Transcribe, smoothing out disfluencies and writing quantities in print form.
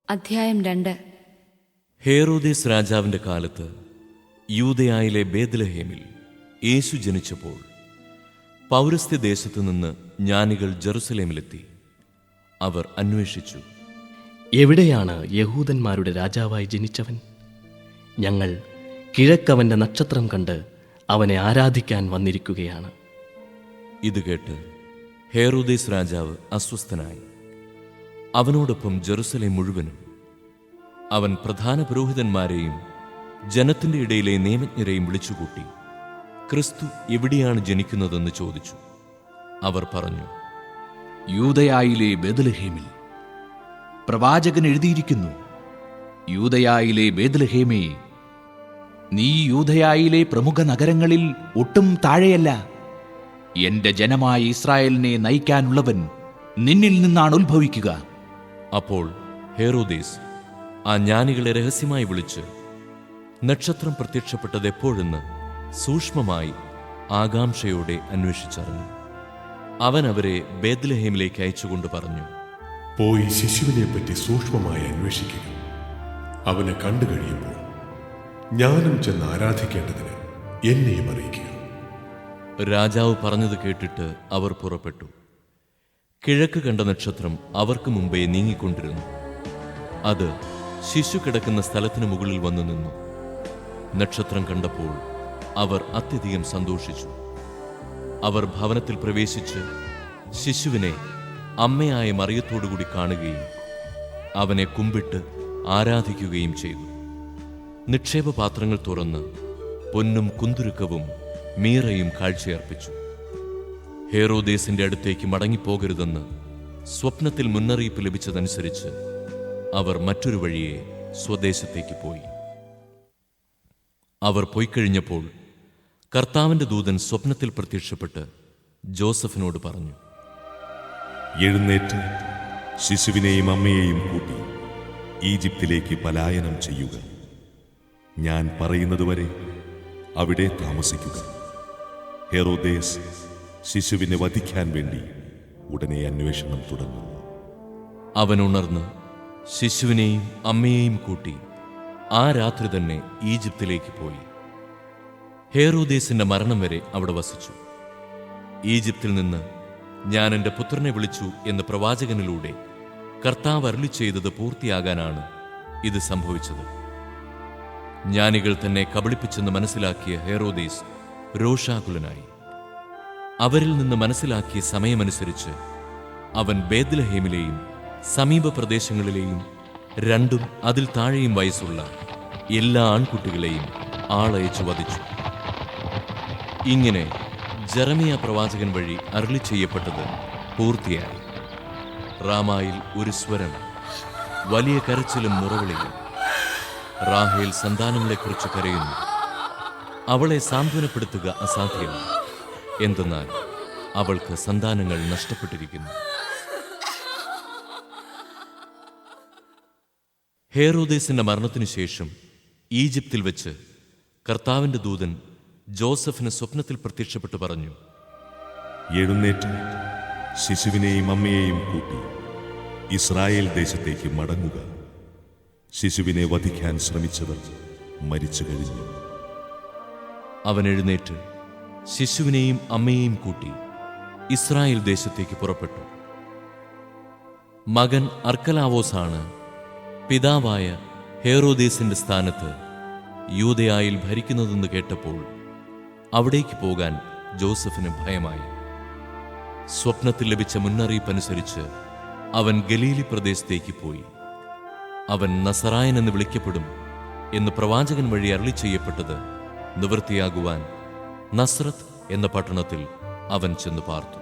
അധ്യായം 2. ഹേറോദേസ് രാജാവിന്റെ കാലത്ത് യൂദയായിലെ ബേത്ലഹേമിൽ യേശു ജനിച്ചപ്പോൾ പൗരസ്ത്യദേശത്തു നിന്ന് ജ്ഞാനികൾ ജെറുസലേമിലെത്തി. അവർ അന്വേഷിച്ചു, എവിടെയാണ് യഹൂദന്മാരുടെ രാജാവായി ജനിച്ചവൻ? ഞങ്ങൾ കിഴക്കവന്റെ നക്ഷത്രം കണ്ട് അവനെ ആരാധിക്കാൻ വന്നിരിക്കുകയാണ്. ഇത് കേട്ട് ഹേറോദേസ് രാജാവ് അസ്വസ്ഥനായി. അവനോടൊപ്പം ജെറുസലേം മുഴുവനും. അവൻ പ്രധാന പുരോഹിതന്മാരെയും ജനത്തിന്റെ ഇടയിലെ നിയമജ്ഞരെയും വിളിച്ചുകൂട്ടി ക്രിസ്തു എവിടെയാണ് ജനിക്കുന്നതെന്ന് ചോദിച്ചു. അവർ പറഞ്ഞു, യൂദയായിലെ ബേത്ലഹേമിൽ. പ്രവാചകൻ എഴുതിയിരിക്കുന്നു, യൂദയായിലെ ബേത്ലഹേമേ, നീ യൂദയായിലെ പ്രമുഖ നഗരങ്ങളിൽ ഒട്ടും താഴെയല്ല. എന്റെ ജനമായ ഇസ്രായേലിനെ നയിക്കാനുള്ളവൻ നിന്നിൽ നിന്നാണ് ഉത്ഭവിക്കുക. അപ്പോൾ ഹേറോദേസ് ആ ജ്ഞാനികളെ രഹസ്യമായി വിളിച്ച് നക്ഷത്രം പ്രത്യക്ഷപ്പെട്ടത് എപ്പോഴെന്ന് സൂക്ഷ്മമായി ആകാംക്ഷയോടെ അന്വേഷിച്ചറിഞ്ഞു. അവൻ അവരെ ബേത്ലഹേമിലേക്ക് അയച്ചുകൊണ്ട് പറഞ്ഞു, പോയി ശിശുവിനെപ്പറ്റി സൂക്ഷ്മമായി അന്വേഷിക്കുക. അവനെ കണ്ടു കഴിയുമ്പോൾ ഞാനും ചെന്ന് ആരാധിക്കേണ്ടതിന് എന്നെയും അറിയിക്കുക. രാജാവ് പറഞ്ഞത് കേട്ടിട്ട് അവർ പുറപ്പെട്ടു. കിഴക്ക് കണ്ട നക്ഷത്രം അവർക്ക് മുമ്പേ നീങ്ങിക്കൊണ്ടിരുന്നു. അത് ശിശു കിടക്കുന്ന സ്ഥലത്തിന് മുകളിൽ വന്നു നിന്നു. നക്ഷത്രം കണ്ടപ്പോൾ അവർ അത്യധികം സന്തോഷിച്ചു. അവർ ഭവനത്തിൽ പ്രവേശിച്ച് ശിശുവിനെ അമ്മയായ മറിയത്തോടുകൂടി കാണുകയും അവനെ കുമ്പിട്ട് ആരാധിക്കുകയും ചെയ്തു. നിക്ഷേപപാത്രങ്ങൾ തുറന്ന് പൊന്നും കുന്തുരുക്കവും മീറയും കാഴ്ചയർപ്പിച്ചു. ഹേറോദേസിന്റെ അടുത്തേക്ക് മടങ്ങിപ്പോകരുതെന്ന് സ്വപ്നത്തിൽ മുന്നറിയിപ്പ് ലഭിച്ചതനുസരിച്ച് അവർ മറ്റൊരു വഴിയെ സ്വദേശത്തേക്ക് പോയി. അവർ പോയിക്കഴിഞ്ഞപ്പോൾ കർത്താവിന്റെ ദൂതൻ സ്വപ്നത്തിൽ പ്രത്യക്ഷപ്പെട്ട് ജോസഫിനോട് പറഞ്ഞു, എഴുന്നേറ്റ് ശിശുവിനെയും അമ്മയെയും കൂട്ടി ഈജിപ്തിലേക്ക് പലായനം ചെയ്യുക. ഞാൻ പറയുന്നതുവരെ അവിടെ താമസിക്കുക. ഹെറോദേസ് ശിശുവിനെ വധിക്കാൻ വേണ്ടി ഉടനെ അന്വേഷണം തുടങ്ങും. അവൻ ഉണർന്ന് ശിശുവിനെയും അമ്മയെയും കൂട്ടി ആ രാത്രി തന്നെ ഈജിപ്തിലേക്ക് പോയി. ഹേറോദേസിന്റെ മരണം വരെ അവിടെ വസിച്ചു. ഈജിപ്തിൽ നിന്ന് ഞാൻ എൻ്റെ പുത്രനെ വിളിച്ചു എന്ന് പ്രവാചകനിലൂടെ കർത്താവ് അരുളി ചെയ്തത് പൂർത്തിയാകാനാണ് ഇത് സംഭവിച്ചത്. ജ്ഞാനികൾ തന്നെ കബളിപ്പിച്ചെന്ന് മനസ്സിലാക്കിയ ഹേറോദേസ് രോഷാകുലനായി. അവരിൽ നിന്ന് മനസ്സിലാക്കിയ സമയമനുസരിച്ച് അവൻ ബേത്ലഹേമിലെയും സമീപ പ്രദേശങ്ങളിലെയും 2 അതിൽ താഴെയും വയസ്സുള്ള എല്ലാ ആൺകുട്ടികളെയും ആളയച്ചു വധിച്ചു. ഇങ്ങനെ ജെറമിയ പ്രവാചകൻ വഴി അരുളി ചെയ്യപ്പെട്ടത് പൂർത്തിയായി. റാമായിൽ ഒരു സ്വരം, വലിയ കരച്ചിലും മുറവിളിയും. റാഹേൽ സന്താനങ്ങളെക്കുറിച്ച് കരയുന്നു. അവളെ സാന്ത്വനപ്പെടുത്തുക അസാധ്യമാണ്. എന്തെന്നാൽ അവൾക്ക് സന്താനങ്ങൾ നഷ്ടപ്പെട്ടിരിക്കുന്നു. ഹേറോദേസിന്റെ മരണത്തിനു ശേഷം ഈജിപ്തിൽ വെച്ച് കർത്താവിന്റെ ദൂതൻ ജോസഫിന് സ്വപ്നത്തിൽ പ്രത്യക്ഷപ്പെട്ടു പറഞ്ഞു, എഴുന്നേറ്റ് ശിശുവിനെയും അമ്മയെയും കൂട്ടി ഇസ്രായേൽ ദേശത്തേക്ക് മടങ്ങുക. ശിശുവിനെ വധിക്കാൻ ശ്രമിച്ചവർ മരിച്ചു കഴിഞ്ഞു. അവൻ എഴുന്നേറ്റ് ശിശുവിനെയും അമ്മയെയും കൂട്ടി ഇസ്രായേൽ ദേശത്തേക്ക് പുറപ്പെട്ടു. മകൻ അർക്കലാവോസാണ് പിതാവായ ഹേറോദേസിന്റെ സ്ഥാനത്ത് യൂദയായിൽ ഭരിക്കുന്നതെന്ന് കേട്ടപ്പോൾ അവിടേക്ക് പോകാൻ ജോസഫിന് ഭയമായി. സ്വപ്നത്തിൽ ലഭിച്ച മുന്നറിയിപ്പനുസരിച്ച് അവൻ ഗലീലി പ്രദേശത്തേക്ക് പോയി. അവൻ നസറായൻ എന്ന് വിളിക്കപ്പെടും എന്ന് പ്രവാചകൻ വഴി അരുളി ചെയ്യപ്പെട്ടത് നിവൃത്തിയാകുവാൻ നസ്രത്ത് എന്ന പട്ടണത്തിൽ അവൻ ചെന്നു പാർത്തു.